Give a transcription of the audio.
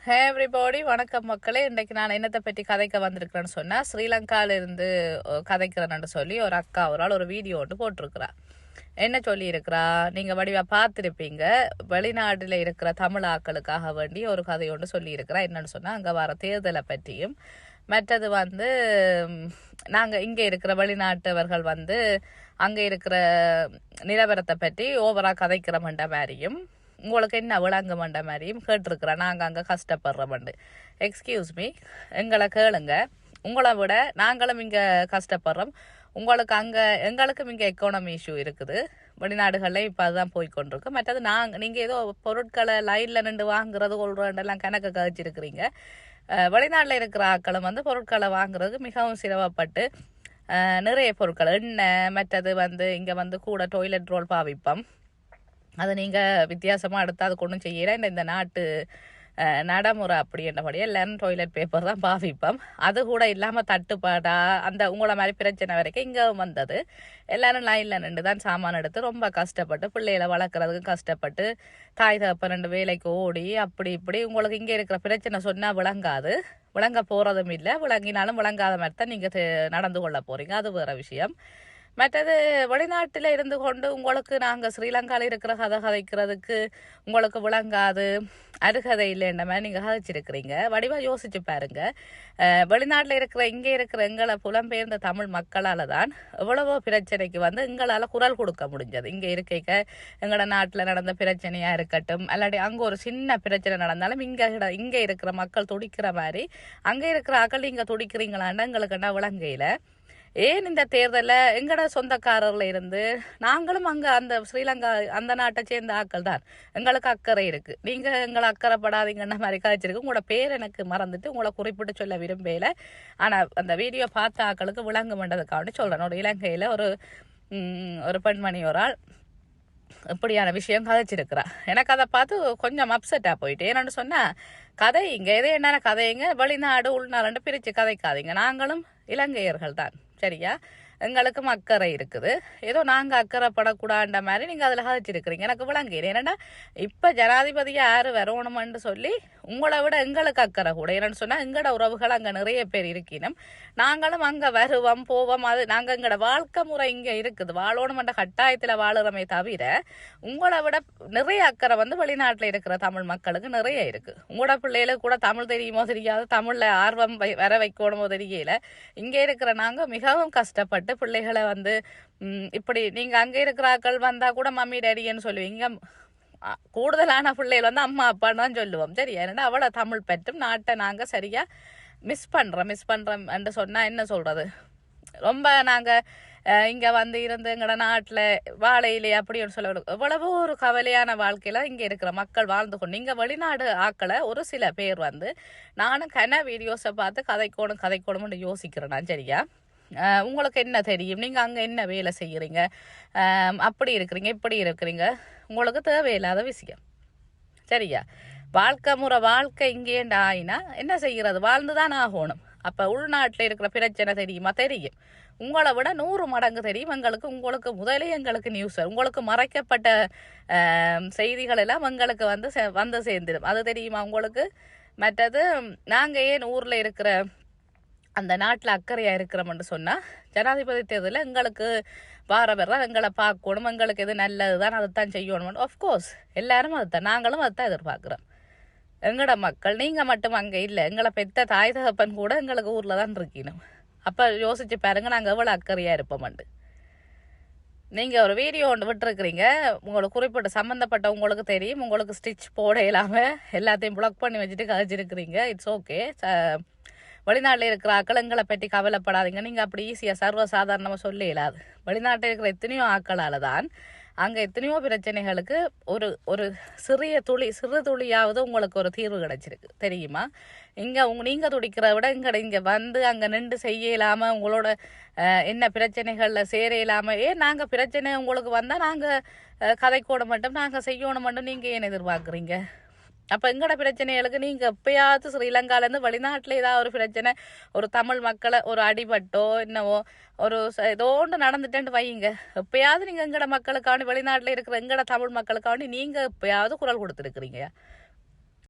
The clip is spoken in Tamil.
ஹே எவ்ரிபாடி, வணக்கம் மக்களே. இன்றைக்கு நான் என்னத்தை பற்றி கதைக்க வந்திருக்கிறேன்னு சொன்னால், ஸ்ரீலங்காவிலிருந்து கதைக்கிறேன்னு சொல்லி ஒரு அக்கா ஒரு ஆள் ஒரு வீடியோ ஒன்று போட்டிருக்கிறா. என்ன சொல்லியிருக்கிறா, நீங்கள் வடிவாக பார்த்துருப்பீங்க. வெளிநாட்டில் இருக்கிற தமிழ் ஆக்களுக்காக வேண்டி ஒரு கதை ஒன்று சொல்லியிருக்கிறா. என்னன்னு சொன்னால், அங்கே வர தேர்தலை பற்றியும், மற்றது நாங்கள் இங்கே இருக்கிற வெளிநாட்டவர்கள் அங்கே இருக்கிற நிலவரத்தை பற்றி ஓவராக கதைக்கிறோம்ன்ற மாதிரியும், உங்களுக்கு என்ன விளங்குமன்ற மாதிரியும் கேட்டிருக்கிறேன். நாங்கள் அங்கே கஷ்டப்படுறோம்ண்டு. எக்ஸ்கியூஸ் மீ, எங்களை கேளுங்க. உங்களை விட நாங்களும் இங்கே கஷ்டப்படுறோம். எங்களுக்கும் இங்கே எக்கானமி இஷ்யூ இருக்குது. வெளிநாடுகளில் இப்போ அதுதான் போய்கொண்டிருக்கு. மற்றது நீங்கள் ஏதோ பொருட்களை லைனில் நின்று வாங்குறது கொள்றதெல்லாம் கணக்கு கழிச்சிருக்கிறீங்க. வெளிநாட்டில் இருக்கிற ஆக்களும் பொருட்களை வாங்குறதுக்கு மிகவும் சிரமப்பட்டு நிறைய பொருட்கள் எண்ணெய் மற்றது இங்கே கூட டாய்லெட் ரோல் பாவிப்போம். அது நீங்கள் வித்தியாசமாக எடுத்து அது கொண்டும் செய்யற இந்த நாட்டு நடைமுறை அப்படின்றபடியே எல்லாரும் டாய்லெட் பேப்பர் தான் பாவிப்போம். அது கூட இல்லாமல் தட்டுப்பாடா உங்களை மாதிரி பிரச்சனை வரைக்கும் இங்கே வந்தது. எல்லாரும் லைனில் நின்று தான் சாமான் எடுத்து ரொம்ப கஷ்டப்பட்டு பிள்ளைகளை வளர்க்குறதுக்கு கஷ்டப்பட்டு தாய் தகப்ப 2 வேலைக்கு ஓடி அப்படி இப்படி உங்களுக்கு இங்கே இருக்கிற பிரச்சனை சொன்னால் விளங்க போகிறதும் இல்லை. விளங்கினாலும் விளங்காத மாதிரி தான் நீங்கள் நடந்து கொள்ள போகிறீங்க. அது வேறு விஷயம். மற்றது வெளிநாட்டில் இருந்து கொண்டு உங்களுக்கு நாங்கள் ஸ்ரீலங்காவில் இருக்கிற கதைக்கிறதுக்கு உங்களுக்கு விளங்காது, அருகதை இல்லைன்ற மாதிரி நீங்கள் கதைச்சிருக்கிறீங்க. வடிவாக யோசிச்சு பாருங்க. வெளிநாட்டில் இங்கே இருக்கிற எங்களை புலம்பெயர்ந்த தமிழ் மக்களால் தான் எவ்வளவோ பிரச்சனைக்கு எங்களால் குரல் கொடுக்க முடிஞ்சது. இங்கே இருக்க எங்களோட நாட்டில் நடந்த பிரச்சனையாக இருக்கட்டும், அல்லாட்டி அங்கே ஒரு சின்ன பிரச்சனை நடந்தாலும் இங்கே இருக்கிற மக்கள் துடிக்கிற மாதிரி அங்கே இருக்கிற ஆக்கள் இங்கே துடிக்கிறீங்களான்னு எங்களுக்குன்னா விளங்கையில். ஏன் இந்த தேர்தலில் எங்களோட சொந்தக்காரர்ல இருந்து நாங்களும் அங்கே அந்த ஸ்ரீலங்கா அந்த நாட்டை சேர்ந்த ஆக்கள் தான், எங்களுக்கு அக்கறை இருக்கு. நீங்கள் எங்களை அக்கறைப்படாதீங்கன்ற மாதிரி கதைச்சிருக்கு. உங்களோட பேர் எனக்கு மறந்துட்டு உங்களை குறிப்பிட்டு சொல்ல விரும்பல. ஆனால் அந்த வீடியோ பார்த்த ஆக்களுக்கு விளங்கு பண்ணுறதுக்காக சொல்கிறேன். ஒரு இலங்கையில் ஒரு பெண்மணி ஒரு ஆள் இப்படியான விஷயம் கதைச்சிருக்கிறா. எனக்கு அதை பார்த்து கொஞ்சம் அப்செட்டாக போயிட்டு. ஏன்னு சொன்னால், கதைங்க எது என்னென்ன கதைங்க, வெளிநாடு உள்நாடு பிரித்து கதைக்காதீங்க. நாங்களும் இலங்கையர்கள் தான், சரியா? எங்களுக்கும் அக்கறை இருக்குது. ஏதோ நாங்கள் அக்கறைப்படக்கூடாதுன்ற மாதிரி நீங்கள் அதில் கதைச்சிருக்கிறீங்க. எனக்கு விளங்குகிறேன். ஏன்னா இப்போ ஜனாதிபதியை யார் வரணுமென்று சொல்லி உங்களை விட எங்களுக்கு அக்கறை கூட. என்னென்னு சொன்னால், எங்களோட உறவுகள் அங்கே நிறைய பேர் இருக்கணும். நாங்களும் அங்கே வருவோம் போவோம். அது நாங்கள் எங்களோட வாழ்க்கை முறை இங்கே இருக்குது. வாழணுமென்ற கட்டாயத்தில் வாழுறமே தவிர உங்களை விட நிறைய அக்கறை வெளிநாட்டில் இருக்கிற தமிழ் மக்களுக்கு நிறைய இருக்குது. உங்களோட பிள்ளைகளுக்கு கூட தமிழ் தெரியுமோ தெரியாது, தமிழில் ஆர்வம் வர வைக்கணுமோ தெரியல. இங்கே இருக்கிற நாங்கள் மிகவும் கஷ்டப்பட்டு பிள்ளைகளை இப்படி நீங்கள் அங்கே இருக்கிறாக்கள் வந்தால் கூட மம்மி டேடின்னு சொல்லுவீங்க. கூடுதலான பிள்ளைகள் அம்மா அப்பான்னு தான் சொல்லுவோம், சரியா? ஏன்னா அவ்வளோ தமிழ் பற்றும் நாட்டை நாங்கள் சரியாக மிஸ் பண்ணுறோம் என்று சொன்னால் என்ன சொல்கிறது. ரொம்ப நாங்கள் இங்கே இருந்து எங்களோட நாட்டில் வாழையிலே அப்படின்னு சொல்ல எவ்வளவோ ஒரு கவலையான வாழ்க்கையில் இங்கே இருக்கிற மக்கள் வாழ்ந்து கொண்டு, இங்கே வெளிநாடு ஆக்களை ஒரு சில பேர் நானும் வீடியோஸை பார்த்து கதைக்கணும்னு யோசிக்கிறேன் நான், சரியா? உங்களுக்கு என்ன தெரியும், நீங்கள் அங்கே என்ன வேலை செய்கிறீங்க, அப்படி இருக்கிறீங்க இப்படி இருக்கிறீங்க, உங்களுக்கு தேவையில்லாத விஷயம், சரியா? வாழ்க்கை இங்கேண்டு ஆயினா என்ன செய்கிறது, வாழ்ந்துதான் ஆகணும். அப்போ உள்நாட்டில் இருக்கிற பிரச்சனை தெரியுமா? தெரியும். உங்களை விட 100 மடங்கு தெரியும் எங்களுக்கு. உங்களுக்கு முதலே எங்களுக்கு நியூஸ், உங்களுக்கு மறைக்கப்பட்ட செய்திகள் எல்லாம் எங்களுக்கு வந்து சேர்ந்துடும். அது தெரியுமா உங்களுக்கு? மற்றது நாங்கள் ஏன் ஊரில் இருக்கிற அந்த நாட்டில் அக்கறையாக இருக்கிறோம்னு சொன்னால், ஜனாதிபதி தேர்தலில் எங்களுக்கு வார எங்களை பார்க்கணும், எங்களுக்கு எது நல்லது தான் அதைத்தான் செய்யணும். ஆஃப்கோர்ஸ் எல்லாரும் அதுதான், நாங்களும் அதுதான் எதிர்பார்க்குறோம். எங்களோட மக்கள் நீங்கள் மட்டும் அங்கே இல்லை, எங்களை பெற்ற தாய் தகப்பன் கூட எங்களுக்கு ஊரில் தான் இருக்கணும். அப்போ யோசிச்சு பாருங்க நாங்கள் எவ்வளோ அக்கறையாக இருப்போம்ண்டு. நீங்கள் ஒரு வீடியோ ஒன்று விட்டுருக்குறீங்க, உங்களுக்கு குறிப்பிட்ட சம்மந்தப்பட்ட உங்களுக்கு தெரியும், உங்களுக்கு ஸ்டிச் போட இல்லாமல் எல்லாத்தையும் பிளாக் பண்ணி வச்சுட்டு கதைச்சிருக்கிறீங்க. It's okay. வெளிநாட்டில் இருக்கிற ஆக்கள் எங்களை பற்றி கவலைப்படாதீங்க, நீங்கள் அப்படி ஈஸியாக சர்வசாதாரணமாக சொல்ல இயலாது. வெளிநாட்டில் இருக்கிற எத்தனையோ ஆக்களால் தான் அங்கே எத்தனையோ பிரச்சனைகளுக்கு ஒரு சிறு துளியாவது உங்களுக்கு ஒரு தீர்வு கிடைச்சிருக்கு, தெரியுமா? இங்கே நீங்கள் துடிக்கிறத விட இங்கே அங்கே நின்று செய்ய இல்லாமல் உங்களோட என்ன பிரச்சனைகளில் சேர இல்லாமல், நாங்கள் பிரச்சனை உங்களுக்கு வந்தால் நாங்கள் கதைக்கோட மட்டும் நாங்கள் செய்யணும் மட்டும் நீங்கள் ஏன் எதிர்பார்க்குறீங்க? அப்போ எங்களோட பிரச்சனைகளுக்கு நீங்கள் எப்பயாவது ஸ்ரீலங்காலேருந்து வெளிநாட்டில் ஏதாவது ஒரு பிரச்சனை, ஒரு தமிழ் மக்களை ஒரு அடிபட்டோ என்னவோ ஒரு ஏதோ ஒன்று நடந்துட்டேன்ட்டு வையுங்க, எப்பயாவது நீங்கள் எங்களோட மக்களுக்காண்டி வெளிநாட்டில் இருக்கிற எங்களோட தமிழ் மக்களுக்காண்டி நீங்கள் எப்பயாவது குரல் கொடுத்துருக்குறீங்க.